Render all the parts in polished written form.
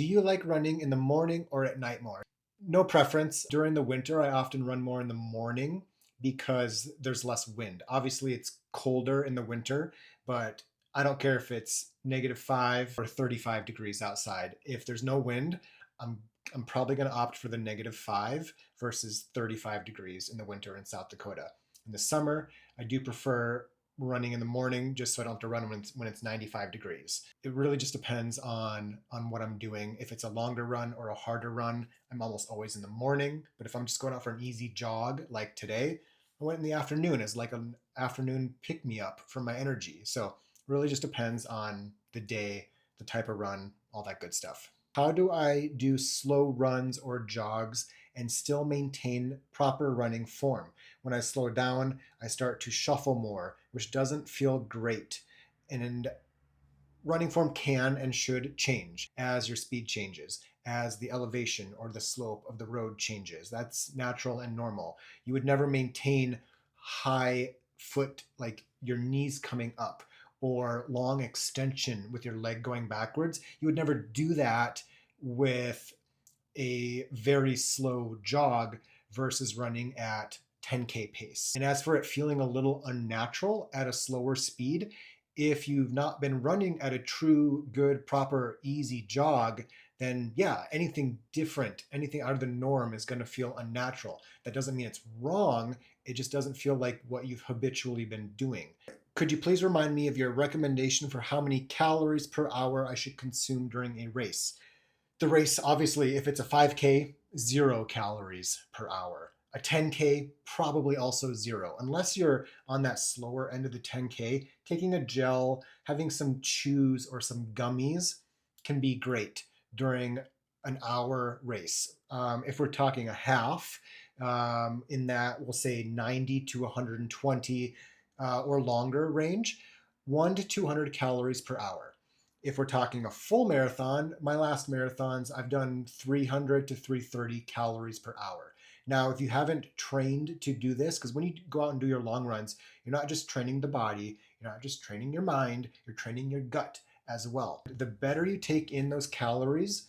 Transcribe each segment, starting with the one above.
Do you like running in the morning or at night more? No preference. During the winter, I often run more in the morning because there's less wind. Obviously, it's colder in the winter, but I don't care if it's -5 or 35 degrees outside. If there's no wind, I'm I'm probably going to opt for the -5 versus 35 degrees in the winter in South Dakota. In the summer, I do prefer running in the morning just so I don't have to run when it's 95 degrees. It really just depends on what I'm doing. If it's a longer run or a harder run, I'm almost always in the morning. But if I'm just going out for an easy jog like today, I went in the afternoon as like an afternoon pick me up for my energy. So it really just depends on the day, the type of run, all that good stuff. How do I do slow runs or jogs and still maintain proper running form? When I slow down, I start to shuffle more, which doesn't feel great. And running form can and should change as your speed changes, as the elevation or the slope of the road changes. That's natural and normal. You would never maintain high foot, like your knees coming up, or long extension with your leg going backwards. You would never do that with a very slow jog versus running at 10K pace. And as for it feeling a little unnatural at a slower speed, if you've not been running at a true, good, proper, easy jog, then yeah, anything different, anything out of the norm is going to feel unnatural. That doesn't mean it's wrong, it just doesn't feel like what you've habitually been doing. Could you please remind me of your recommendation for how many calories per hour I should consume during a race? The race, obviously, if it's a 5K, 0 calories per hour. A 10K, probably also zero. Unless you're on that slower end of the 10K, taking a gel, having some chews or some gummies can be great during an hour race. If we're talking a half, in that we'll say 90 to 120 or longer range, 1 to 200 calories per hour. If we're talking a full marathon, my last marathons, I've done 300 to 330 calories per hour. Now, if you haven't trained to do this, because when you go out and do your long runs, you're not just training the body, you're not just training your mind, you're training your gut as well. The better you take in those calories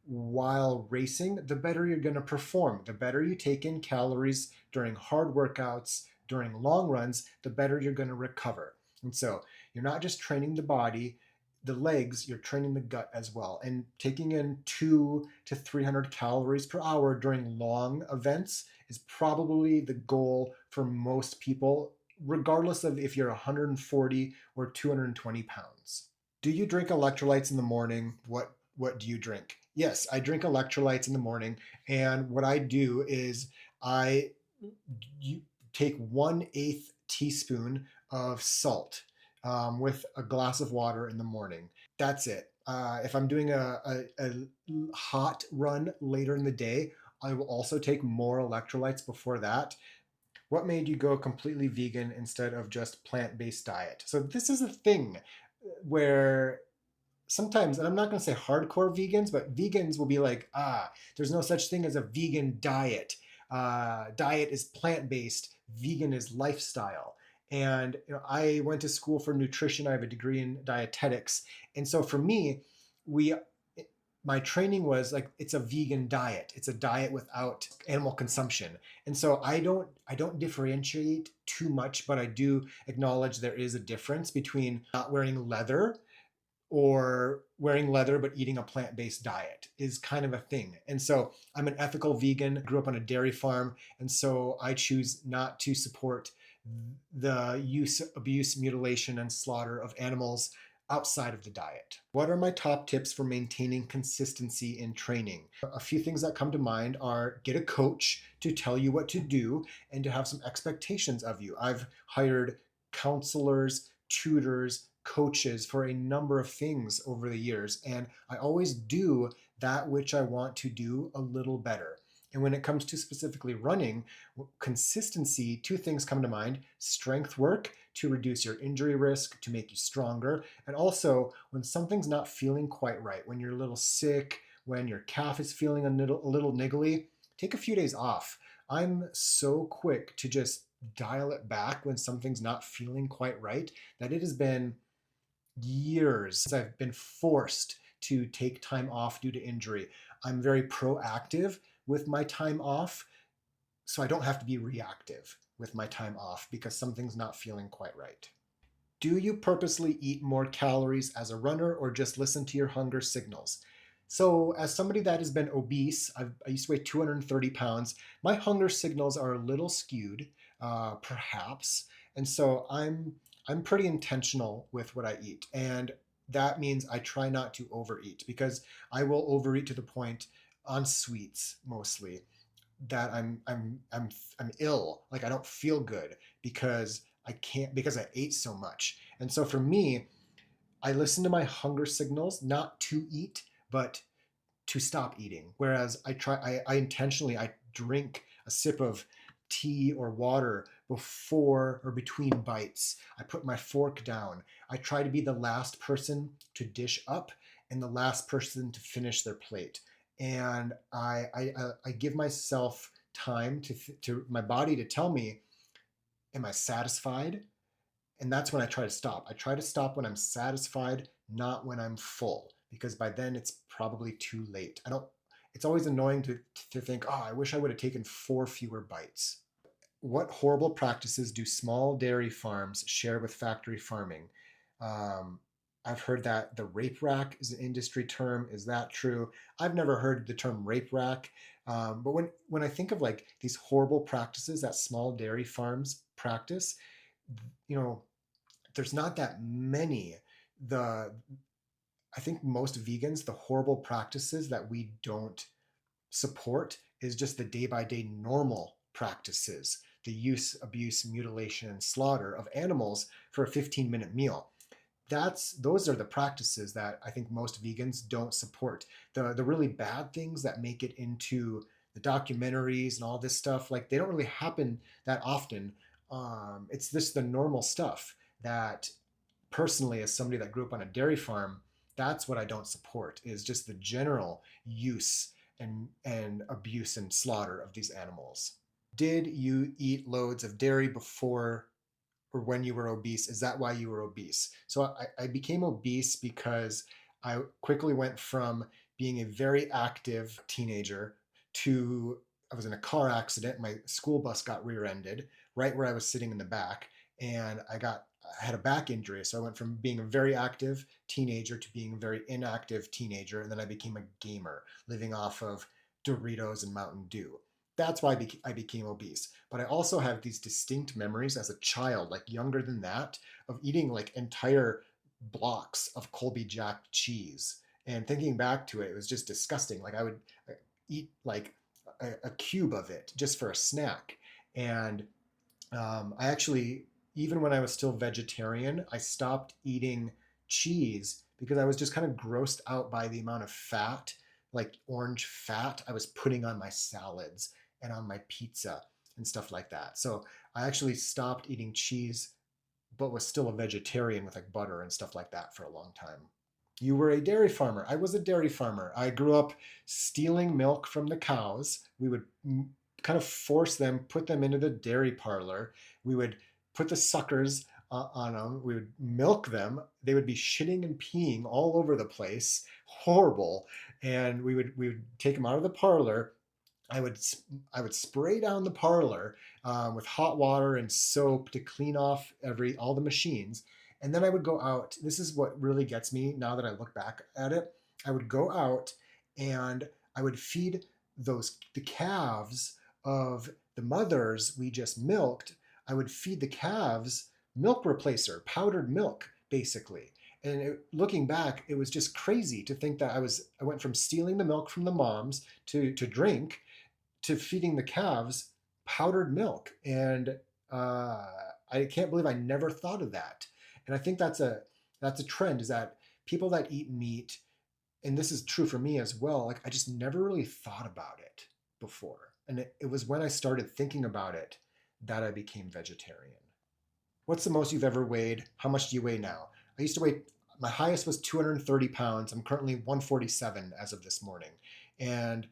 while racing, the better you're going to perform. The better you take in calories during hard workouts, during long runs, the better you're going to recover. And so you're not just training the body, the legs, you're training the gut as well. And taking in 2 to 300 calories per hour during long events is probably the goal for most people, regardless of if you're 140 or 220 pounds. Do you drink electrolytes in the morning? What do you drink? Yes, I drink electrolytes in the morning, and what I do is I take 1/8 teaspoon of salt with a glass of water in the morning. That's it. If I'm doing a hot run later in the day, I will also take more electrolytes before that. What made you go completely vegan instead of just plant-based diet? So this is a thing where sometimes, and I'm not going to say hardcore vegans, but vegans will be like, there's no such thing as a vegan diet. Diet is plant-based, vegan is lifestyle. And I went to school for nutrition. I have a degree in dietetics. And so for me, we my training was like it's a vegan diet. It's a diet without animal consumption. And so I don't differentiate too much, but I do acknowledge there is a difference between not wearing leather or wearing leather but eating a plant-based diet is kind of a thing. And so I'm an ethical vegan, grew up on a dairy farm, and so I choose not to support the use, abuse, mutilation, and slaughter of animals outside of the diet. What are my top tips for maintaining consistency in training? A few things that come to mind are get a coach to tell you what to do and to have some expectations of you. I've hired counselors, tutors, coaches for a number of things over the years, and I always do that which I want to do a little better. And when it comes to specifically running, consistency, two things come to mind: strength work to reduce your injury risk, to make you stronger, and also when something's not feeling quite right, when you're a little sick, when your calf is feeling a little niggly, take a few days off. I'm so quick to just dial it back when something's not feeling quite right that it has been years since I've been forced to take time off due to injury. I'm very proactive with my time off, so I don't have to be reactive with my time off because something's not feeling quite right. Do you purposely eat more calories as a runner or just listen to your hunger signals? So, as somebody that has been obese, I used to weigh 230 pounds. My hunger signals are a little skewed, perhaps, and so I'm pretty intentional with what I eat, and that means I try not to overeat because I will overeat to the point on sweets mostly that I'm ill. Like I don't feel good because I can't because I ate so much. And so for me, I listen to my hunger signals not to eat, but to stop eating. Whereas I intentionally I drink a sip of tea or water before or between bites. I put my fork down. I try to be the last person to dish up and the last person to finish their plate. And I give myself time to my body to tell me, am I satisfied? And that's when I try to stop. I try to stop when I'm satisfied, not when I'm full, because by then it's probably too late. I don't. It's always annoying to think, oh, I wish I would have taken 4 fewer bites. What horrible practices do small dairy farms share with factory farming? Um, I've heard that the rape rack is an industry term. Is that true? I've never heard the term rape rack. But when I think of like these horrible practices that small dairy farms practice, you know, there's not that many. The I think most vegans, the horrible practices that we don't support is just the day by day normal practices, the use, abuse, mutilation, and slaughter of animals for a 15-minute meal. Those are the practices that I think most vegans don't support. The really bad things that make it into the documentaries and all this stuff, like they don't really happen that often. It's just the normal stuff that personally, as somebody that grew up on a dairy farm, that's what I don't support is just the general use and abuse and slaughter of these animals. Did you eat loads of dairy before or when you were obese? Is that why you were obese? So I became obese because I quickly went from being a very active teenager to I was in a car accident. My school bus got rear-ended right where I was sitting in the back, and I had a back injury. So I went from being a very active teenager to being a very inactive teenager, and then I became a gamer, living off of Doritos and Mountain Dew. That's why I became obese. But I also have these distinct memories as a child, like younger than that, of eating like entire blocks of Colby Jack cheese. And thinking back to it, it was just disgusting. Like I would eat like a cube of it just for a snack. And I actually, even when I was still vegetarian, I stopped eating cheese because I was just kind of grossed out by the amount of fat, like orange fat, I was putting on my salads and on my pizza and stuff like that. So I actually stopped eating cheese, but was still a vegetarian with like butter and stuff like that for a long time. You were a dairy farmer. I was a dairy farmer. I grew up stealing milk from the cows. We would kind of force them, put them into the dairy parlor. We would put the suckers on them. We would milk them. They would be shitting and peeing all over the place. Horrible. And we would take them out of the parlor. I would I would spray down the parlor with hot water and soap to clean off all the machines, and then I would go out. This is what really gets me now that I look back at it. I would go out and I would feed the calves of the mothers we just milked. I would feed the calves milk replacer, powdered milk, basically. And looking back, it was just crazy to think that I went from stealing the milk from the moms to drink to feeding the calves powdered milk. And uh, I can't believe I never thought of that. And I think that's a trend is that people that eat meat, and this is true for me as well, like I just never really thought about it before. And it was when I started thinking about it that I became vegetarian. What's the most you've ever weighed? How much do you weigh now? I used to weigh, my highest was 230 pounds. I'm currently 147 as of this morning. And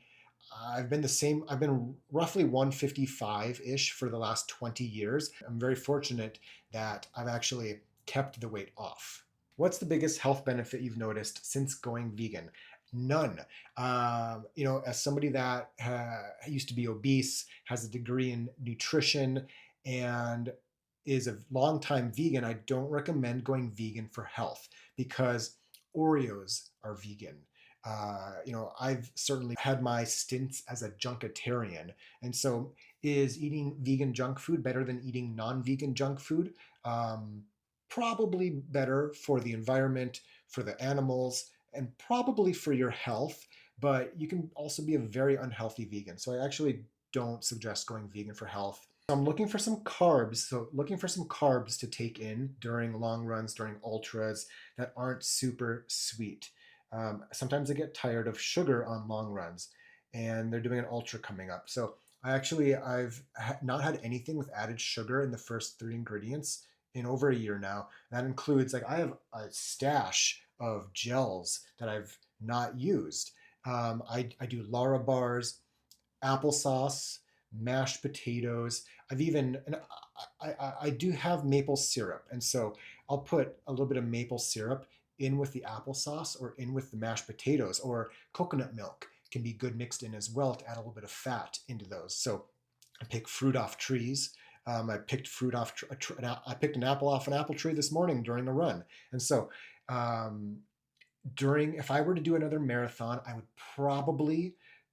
I've been the same, I've been roughly 155 ish for the last 20 years. I'm very fortunate that I've actually kept the weight off. What's the biggest health benefit you've noticed since going vegan? None. As somebody that used to be obese, has a degree in nutrition, and is a longtime vegan, I don't recommend going vegan for health because Oreos are vegan. I've certainly had my stints as a junketarian. And so, is eating vegan junk food better than eating non vegan junk food? Um, Probably better for the environment, for the animals, and probably for your health, but you can also be a very unhealthy vegan. So I actually don't suggest going vegan for health. I'm looking for some carbs. So looking for some carbs to take in during long runs, during ultras that aren't super sweet. Sometimes I get tired of sugar on long runs, and they're doing an ultra coming up. So I've not had anything with added sugar in the first three ingredients in over a year now. That includes, like, I have a stash of gels that I've not used. I do Lara bars, applesauce, mashed potatoes. I've even, and I do have maple syrup. And so I'll put a little bit of maple syrup in with the applesauce or in with the mashed potatoes, or coconut milk can be good mixed in as well to add a little bit of fat into those. So I pick fruit off trees. I picked fruit off. I picked an apple off an apple tree this morning during a run, and so um, during if I were to do another marathon,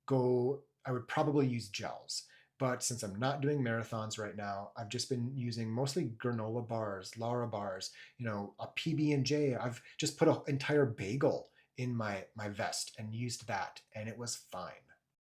go. I would probably use gels. But since I'm not doing marathons right now, I've just been using mostly granola bars, Lara bars, a PB&J. I've just put an entire bagel in my vest and used that, and it was fine.